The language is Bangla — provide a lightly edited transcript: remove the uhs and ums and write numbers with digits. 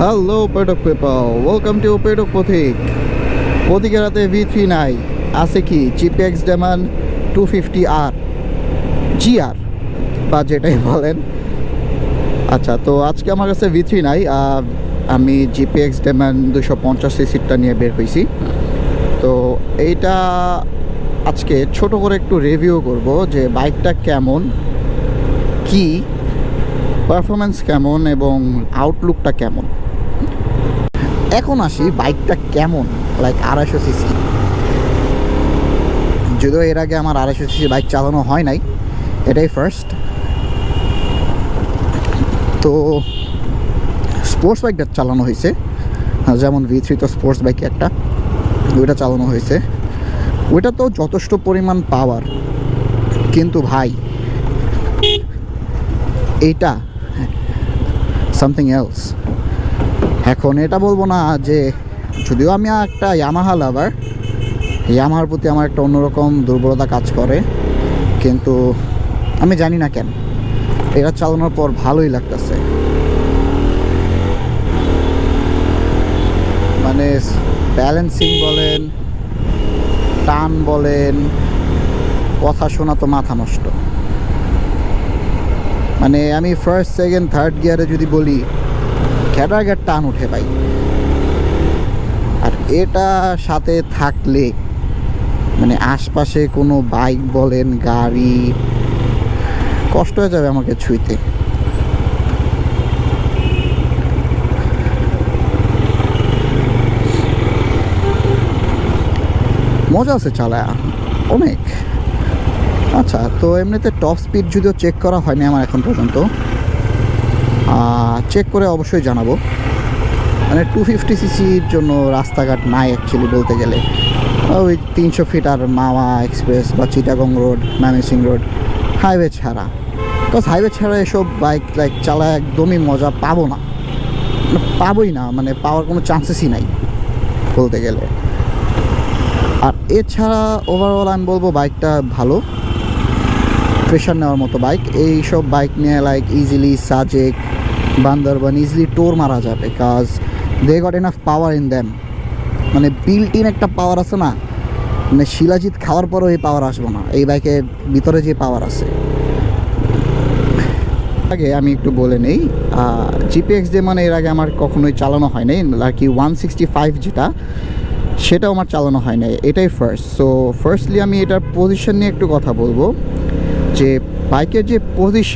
হ্যালো পেটক পিপল, ওয়েলকাম টু পেটক পথিক। পথিকের হাতে V3 নাই, আছে কি জিপিএক্স ডেমন 250R GR বা যেটাই বলেন। আচ্ছা, তো আজকে আমার কাছে V3 নাই, আমি জিপিএক্স ডেমন 250cc নিয়ে বের হয়েছি। তো এইটা আজকে ছোট করে একটু রিভিউ করব যে বাইকটা কেমন, কি পারফরমেন্স কেমন এবং আউটলুকটা কেমন। এখন আসি বাইকটা কেমন, লাইক 250cc। যদিও এর আগে আমার 250cc বাইক চালানো হয় নাই, এটাই ফার্স্ট। তো স্পোর্টস বাইকটা চালানো হয়েছে, যেমন V3 তো স্পোর্টস বাইক একটা, ওইটা চালানো হয়েছে। ওইটা তো যথেষ্ট পরিমাণ পাওয়ার, কিন্তু ভাই এইটা সামথিং এলস। এখন এটা বলবো না যে, যদিও আমি একটা ইয়ামাহা লাভার, ইয়ামাহার প্রতি আমার একটা অন্যরকম দুর্বলতা কাজ করে, কিন্তু আমি জানি না কেন এটা চালানোর পর ভালোই লাগতেছে। মানে ব্যালেন্সিং বলেন, টান বলেন, কথা শোনা তো মাথা নষ্ট। মানে আমি ফার্স্ট সেকেন্ড থার্ড গিয়ারে যদি বলি, ঘেটাঘেট টান উঠে ভাই। আর এটা সাথে থাকলে মানে আশপাশে কোনো বাইক বলেন, গাড়ি, কষ্ট হয়ে যাবে আমাকে ছুঁইতে। মজা আছে চালায়া অনেক। আচ্ছা, তো এমনিতে টপ স্পিড যদিও চেক করা হয়নি আমার এখন পর্যন্ত, চেক করে অবশ্যই জানাবো। মানে 250cc-র জন্য রাস্তাঘাট নাই অ্যাকচুয়ালি বলতে গেলে। ওই 300 ফিট আর মাওয়া এক্সপ্রেস বা Chittagong road, Mymensingh road, highway ছাড়া। বিকজ হাইওয়ে ছাড়া এসব বাইক লাইক চালায় একদমই মজা পাবো না, মানে পাবোই না, মানে পাওয়ার কোনো চান্সেসই নাই বলতে গেলে। আর এছাড়া ওভারঅল আমি বলবো বাইকটা ভালো, প্রেশার নেওয়ার মতো বাইক। এইসব বাইক নিয়ে like easily Sajek, Bandarban easily tour মারা যাবে, cause they got enough power in them. মানে বিল্ট ইন একটা পাওয়ার আছে না, মানে শিলাজিৎ খাওয়ার পরও এই পাওয়ার আসবো না এই বাইকের ভিতরে যে পাওয়ার আছে। আগে আমি একটু বলে নেই, জিপিএক্স ডেমন এর আগে আমার কখনোই চালানো হয় নাই, আর কি 165 যেটা, সেটাও আমার চালানো হয় নাই, এটাই ফার্স্ট। সো ফার্স্টলি আমি এটার পজিশন নিয়ে একটু কথা বলবো, যে বাইকের যে পজিশন